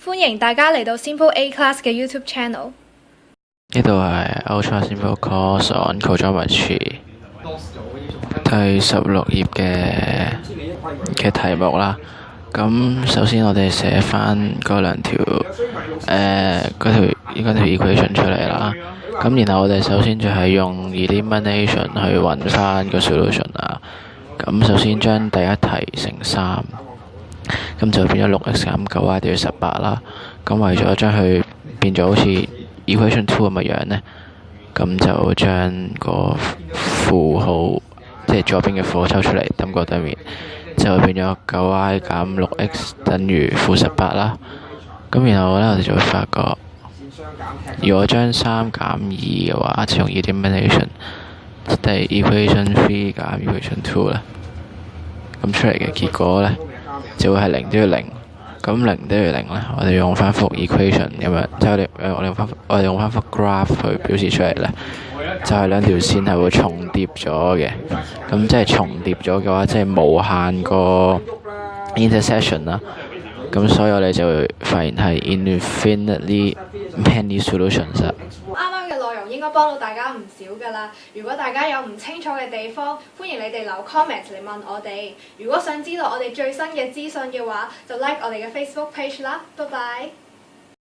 歡迎大家嚟到 Simple A Class 嘅 YouTube channel。呢度係 Ultra Simple Course on Cogeometry 第16頁嘅題目啦。咁首先我哋寫翻嗰條 equation 出嚟啦。咁然後我哋首先就係用 elimination 去揾翻個 solution 啦。咁首先將第一題乘3，咁就變咗 6x 減 9y 等於18啦。咁為咗將佢變咗好似 equation 2咁嘅樣呢，咁就將個負號即係左邊嘅負號抽出嚟，抌過對面，就會變咗 9y 減 6x 等於負18啦。咁然後呢，我哋就會發覺，如果將3減2嘅話，就用 elimination 即係 equation 3減 equation 2啦。咁出嚟嘅結果呢，就會係0等於0。咁0等於0呢，我哋用翻幅 equation 咁樣，即係我哋用翻幅 graph 去表示出嚟呢，就係兩條線係會重疊咗嘅。咁即係重疊咗嘅話，即係無限個 intersection 啦。咁所以我哋就會發現係 infinitely many solutions。啱啱嘅內容應該幫到大家唔少㗎啦。如果大家有唔清楚嘅地方，歡迎你哋留 comment 嚟問我哋。如果想知道我哋最新嘅資訊嘅話，就 like 我哋嘅 Facebook page 啦。拜拜。